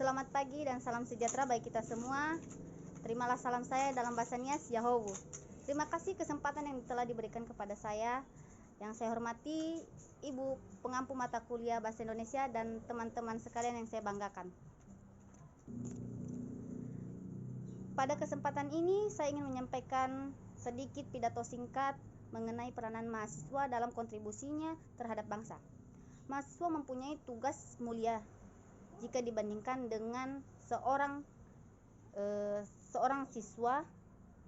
Selamat pagi dan salam sejahtera bagi kita semua. Terimalah salam saya dalam bahasa Nias, Yahowu. Terima kasih kesempatan yang telah diberikan kepada saya. Yang saya hormati Ibu pengampu mata kuliah Bahasa Indonesia dan teman-teman sekalian yang saya banggakan. Pada kesempatan ini saya ingin menyampaikan sedikit pidato singkat mengenai peranan mahasiswa dalam kontribusinya terhadap bangsa. Mahasiswa mempunyai tugas mulia jika dibandingkan dengan seorang siswa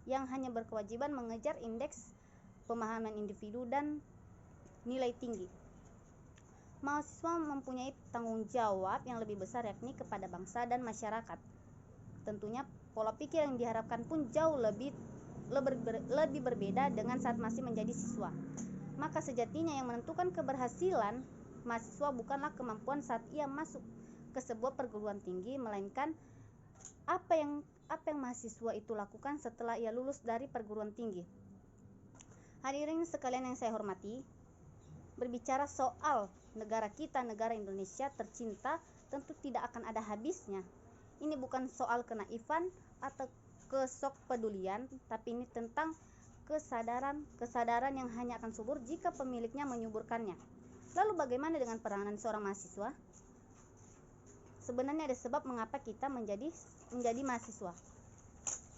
yang hanya berkewajiban mengejar indeks pemahaman individu dan nilai tinggi. Mahasiswa mempunyai tanggung jawab yang lebih besar, yakni kepada bangsa dan masyarakat. Tentunya pola pikir yang diharapkan pun jauh lebih berbeda dengan saat masih menjadi siswa. Maka sejatinya yang menentukan keberhasilan mahasiswa bukanlah kemampuan saat ia masuk ke sebuah perguruan tinggi, melainkan apa yang mahasiswa itu lakukan setelah ia lulus dari perguruan tinggi. Hadirin sekalian yang saya hormati, berbicara soal negara kita, negara Indonesia tercinta, tentu tidak akan ada habisnya. Ini bukan soal kenaifan atau kesokpedulian, tapi ini tentang kesadaran yang hanya akan subur jika pemiliknya menyuburkannya. Lalu bagaimana dengan peranan seorang mahasiswa? Sebenarnya ada sebab mengapa kita menjadi mahasiswa.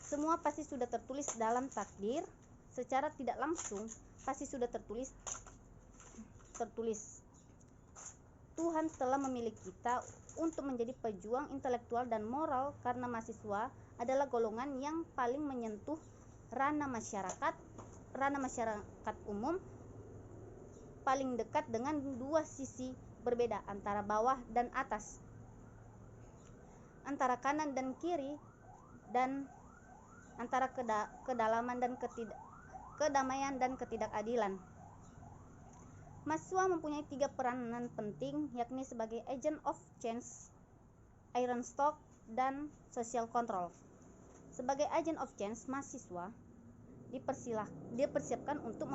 Semua pasti sudah tertulis dalam takdir, secara tidak langsung pasti sudah tertulis. Tuhan telah memilih kita untuk menjadi pejuang intelektual dan moral karena mahasiswa adalah golongan yang paling menyentuh ranah masyarakat umum, paling dekat dengan dua sisi berbeda antara bawah dan atas, antara kanan dan kiri, dan antara kedalaman dan kedamaian dan ketidakadilan. Mahasiswa mempunyai 3 peranan penting, yakni sebagai agent of change, iron stock, dan social control. Sebagai agent of change, mahasiswa dipersiapkan untuk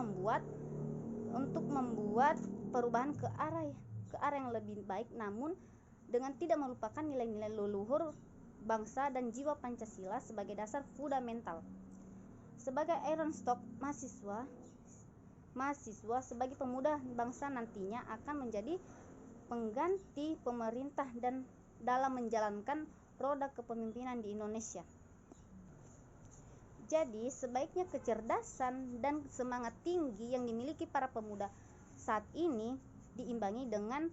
membuat perubahan ke arah yang lebih baik, namun dengan tidak melupakan nilai-nilai leluhur bangsa dan jiwa Pancasila sebagai dasar fundamental. Sebagai iron stock, mahasiswa sebagai pemuda bangsa nantinya akan menjadi pengganti pemerintah dan dalam menjalankan roda kepemimpinan di Indonesia. Jadi sebaiknya kecerdasan dan semangat tinggi yang dimiliki para pemuda saat ini diimbangi dengan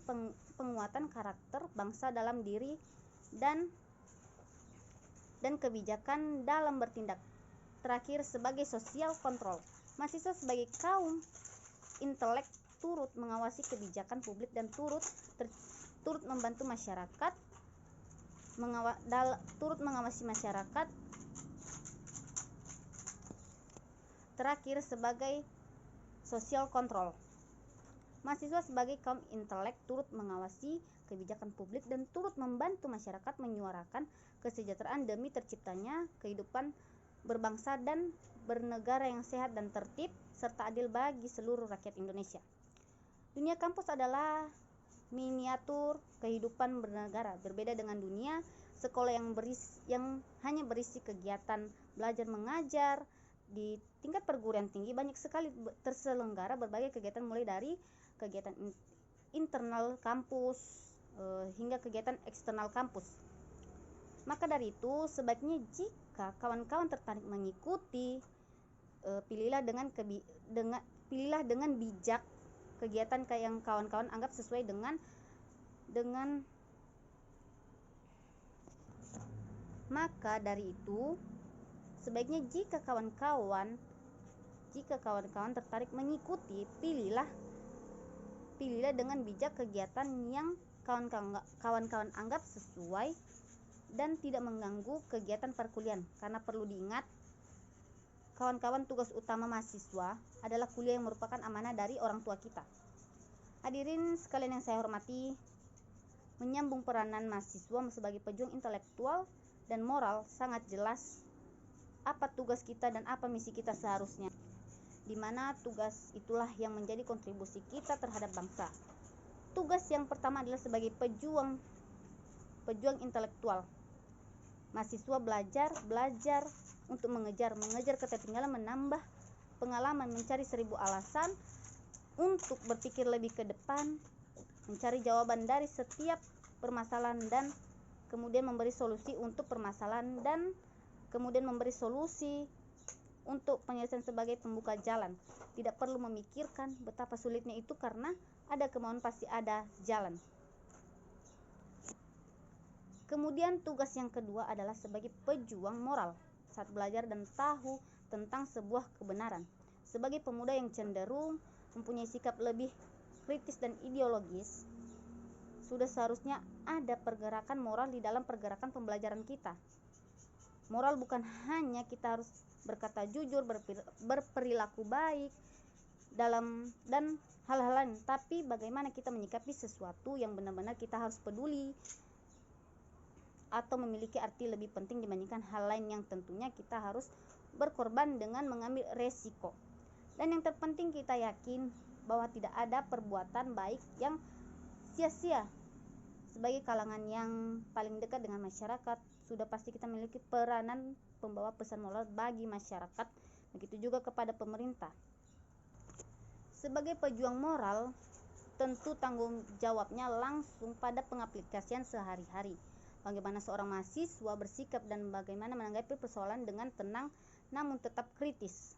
penguatan karakter bangsa dalam diri dan kebijakan dalam bertindak. Terakhir, sebagai social control, mahasiswa sebagai kaum intelek turut mengawasi kebijakan publik dan turut membantu masyarakat, turut mengawasi masyarakat. Terakhir, sebagai social control, mahasiswa sebagai kaum intelek turut mengawasi kebijakan publik dan turut membantu masyarakat menyuarakan kesejahteraan demi terciptanya kehidupan berbangsa dan bernegara yang sehat dan tertib serta adil bagi seluruh rakyat Indonesia. Dunia kampus adalah miniatur kehidupan bernegara, berbeda dengan dunia sekolah yang hanya berisi kegiatan belajar mengajar. Di tingkat perguruan tinggi banyak sekali terselenggara berbagai kegiatan, mulai dari kegiatan internal kampus hingga kegiatan eksternal kampus. Maka dari itu, sebaiknya jika kawan-kawan tertarik mengikuti, pilihlah dengan bijak kegiatan yang kawan-kawan anggap sesuai dengan maka dari itu, sebaiknya jika kawan-kawan tertarik mengikuti, pilihlah dengan bijak kegiatan yang kawan-kawan anggap sesuai dan tidak mengganggu kegiatan perkuliahan. Karena perlu diingat, kawan-kawan, tugas utama mahasiswa adalah kuliah yang merupakan amanah dari orang tua kita. Hadirin sekalian yang saya hormati, menyambung peranan mahasiswa sebagai pejuang intelektual dan moral, sangat jelas apa tugas kita dan apa misi kita seharusnya, di mana tugas itulah yang menjadi kontribusi kita terhadap bangsa. Tugas yang pertama adalah sebagai pejuang pejuang intelektual. Mahasiswa belajar untuk mengejar ketertinggalan, menambah pengalaman, mencari 1000 alasan untuk berpikir lebih ke depan, mencari jawaban dari setiap permasalahan dan kemudian memberi solusi untuk permasalahan dan kemudian memberi solusi untuk penyelesaian sebagai pembuka jalan. Tidak perlu memikirkan betapa sulitnya itu, karena ada kemauan pasti ada jalan. Kemudian tugas yang kedua adalah sebagai pejuang moral saat belajar dan tahu tentang sebuah kebenaran. Sebagai pemuda yang cenderung mempunyai sikap lebih kritis dan ideologis, sudah seharusnya ada pergerakan moral di dalam pergerakan pembelajaran kita. Moral bukan hanya kita harus berkata jujur, berperilaku baik dan hal-hal lain, tapi bagaimana kita menyikapi sesuatu yang benar-benar kita harus peduli atau memiliki arti lebih penting dibandingkan hal lain yang tentunya kita harus berkorban dengan mengambil resiko. Dan yang terpenting, kita yakin bahwa tidak ada perbuatan baik yang sia-sia. Sebagai kalangan yang paling dekat dengan masyarakat, sudah pasti kita memiliki peranan pembawa pesan moral bagi masyarakat, begitu juga kepada pemerintah. Sebagai pejuang moral, tentu tanggung jawabnya langsung pada pengaplikasian sehari-hari. Bagaimana seorang mahasiswa bersikap dan bagaimana menanggapi persoalan dengan tenang namun tetap kritis.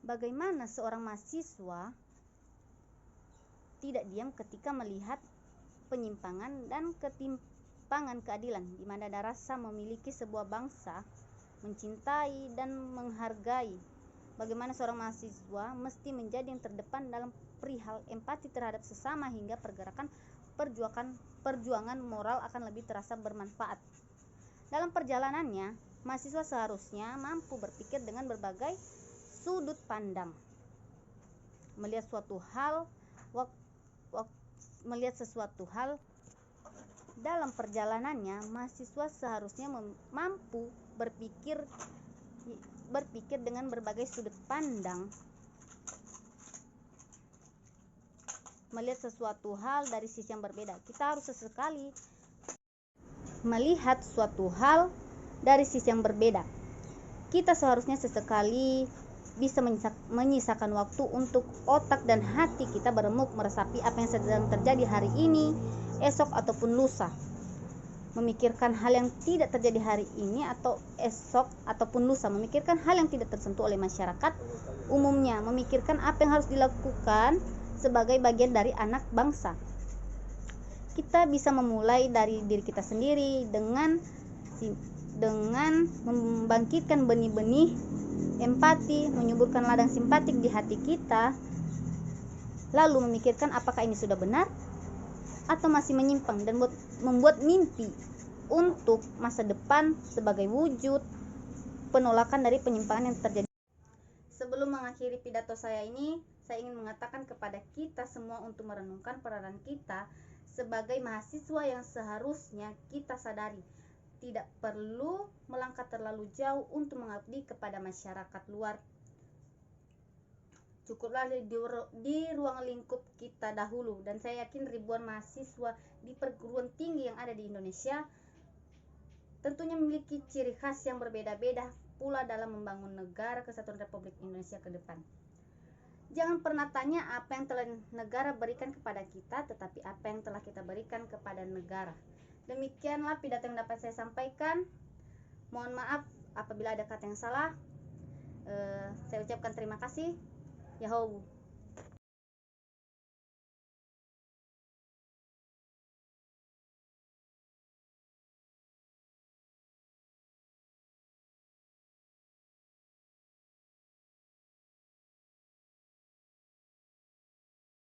Bagaimana seorang mahasiswa tidak diam ketika melihat penyimpangan dan ketimpangan keadilan, di mana ada rasa memiliki sebuah bangsa, mencintai dan menghargai. Bagaimana seorang mahasiswa mesti menjadi yang terdepan dalam perihal empati terhadap sesama, hingga perjuangan moral akan lebih terasa bermanfaat. Dalam perjalanannya, mahasiswa seharusnya mampu berpikir dengan berbagai sudut pandang, melihat sesuatu hal dalam perjalanannya. Mahasiswa seharusnya mampu berpikir dengan berbagai sudut pandang, melihat sesuatu hal dari sisi yang berbeda. Kita harus sesekali melihat suatu hal dari sisi yang berbeda. Kita seharusnya sesekali bisa menyisakan waktu untuk otak dan hati kita beremuk meresapi apa yang sedang terjadi hari ini, esok ataupun lusa. Memikirkan hal yang tidak terjadi hari ini atau esok ataupun lusa, memikirkan hal yang tidak tersentuh oleh masyarakat umumnya, memikirkan apa yang harus dilakukan sebagai bagian dari anak bangsa. Kita bisa memulai dari diri kita sendiri dengan membangkitkan benih-benih empati, menyuburkan ladang simpatik di hati kita, lalu memikirkan apakah ini sudah benar atau masih menyimpang, dan membuat mimpi untuk masa depan sebagai wujud penolakan dari penyimpangan yang terjadi. Sebelum mengakhiri pidato saya ini, saya ingin mengatakan kepada kita semua untuk merenungkan peranan kita sebagai mahasiswa yang seharusnya kita sadari. Tidak perlu melangkah terlalu jauh untuk mengabdi kepada masyarakat luar. Cukuplah di ruang lingkup kita dahulu, dan saya yakin ribuan mahasiswa di perguruan tinggi yang ada di Indonesia tentunya memiliki ciri khas yang berbeda-beda pula dalam membangun negara kesatuan Republik Indonesia ke depan. Jangan pernah tanya apa yang telah negara berikan kepada kita, tetapi apa yang telah kita berikan kepada negara. Demikianlah pidato yang dapat saya sampaikan. Mohon maaf apabila ada kata yang salah. Saya ucapkan terima kasih. Yahoo.